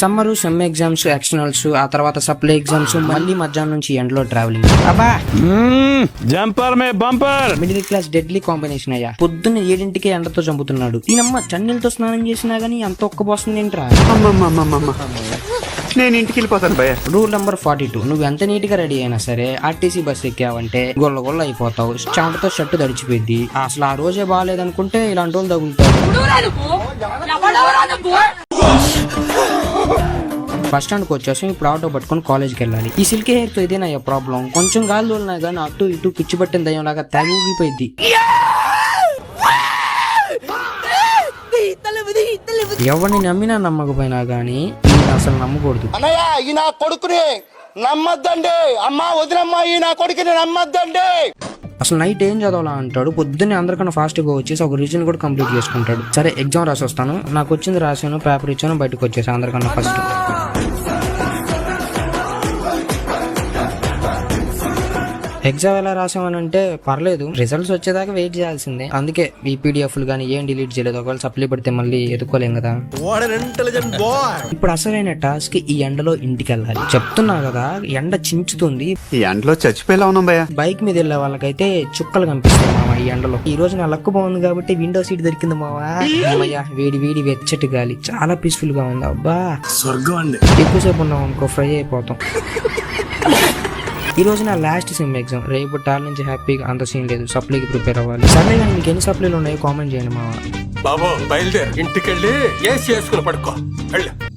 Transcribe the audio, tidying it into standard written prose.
Summer sem exams externals ఆ తర్వాత supply exams మళ్ళీ మధ్యాహ్నం నుంచి ఎండలో ట్రావెలింగ్ అబ్బా జంపర్ మే bumper middle class deadly combination అయ్యా పొద్దున్న 7ంటికే ఎండతో చంపుతున్నాడు ఈయనమ్మ చన్నీళ్ళతో స్నానం చేసినా గానీ అంత ఒక్క పోస్తుంది ఏంట్రా నేను ఇంటికి వెళ్ళిపోతాను భయ్య. రూల్ నెంబర్ 42 నువ్వు ఎంత నీట్ గా రెడీ అయినా సరే ఆర్టీసీ బస్ ఎక్కావంటే గొల్ల గొల్ల అయిపోతావు చెమటతో షర్టు తడిచిపోయింది అసలు ఆ రోజే బాగాలేదనుకుంటే ఇలాంటి వాళ్ళు తగులుతారు బస్ స్టాండ్కి వచ్చేసి ఇప్పుడు ఆటో పట్టుకుని కాలేజ్కి వెళ్ళాలి ఈ సిల్క్ హెయిర్ తో ఇదేనా ప్రాబ్లం కొంచెం గాలి తోలినా కానీ అటు ఇటు పిచ్చి పట్టిన దయ్యం లాగా తెగ ఊగిపోయింది ఎవరిని నమ్మినా నమ్మకపోయినా గానీ అసలు నమ్మకూడదు అన్నయ్య ఈ నా కొడుకుని నమ్మద్దండి అమ్మా వదినమ్మా ఈ నా కొడుకుని నమ్మద్దండి. అసలు నైట్ ఏం చదవాలా అంటాడు పొద్దున్నే అందరికన్నా ఫాస్ట్ గా వచ్చేసి ఒక రీజన్ కూడా కంప్లీట్ చేసుకుంటాడు సరే ఎగ్జామ్ రాసి వస్తాను నాకు వచ్చింది రాశాను పేపర్ ఇచ్చాను బయటకు వచ్చేసి అందరికన్నా ఫస్ట్ ఎగ్జామ్ ఎలా రాసామనంటే పర్లేదు రిజల్ట్స్ వచ్చేదాకా వెయిట్ చేయాల్సిందే అందుకే ఈ పీడిఎఫ్లు కానీ ఏం డిలీట్ చేయలేదు ఒకవేళ సప్లై పడితే మళ్ళీ ఎదుకోలేం కదా ఇప్పుడు అసలైన టాస్క్ ఈ ఎండలో ఇంటికి వెళ్ళాలి చెప్తున్నా కదా ఎండ చించుతుంది ఈ ఎండలో చచ్చిపోయేలా ఉన్నాం భయ్య. బైక్ మీద వెళ్ళే వాళ్ళకైతే చుక్కలు కనిపిస్తాయి మావా ఈ ఎండలో ఈ రోజు నా లక్ బాగుంది కాబట్టి విండో సీట్ దొరికింది మావా అమ్మయ్యా వేడి వేడి వెచ్చటి గాలి చాలా పీస్ఫుల్ గా ఉంది అబ్బా స్వర్గం అండి. ఎక్కువసేపు ఉన్నాం అనుకో ఫ్రై అయిపోతాం ఈ రోజు నా లాస్ట్ సెమ్ ఎగ్జామ్ రేపు టాల్ నుంచి హ్యాపీగా అంత సీన్ లేదు సప్లీకి ప్రిపేర్ అవ్వాలి సరే కానీ మీకు ఎన్ని సప్లీలు ఉన్నాయో కామెంట్ చేయండి మావా బాబు బయలుదేరు ఇంటికెళ్ళి ఏసి వేసుకుని పడుకో వెళ్ళు.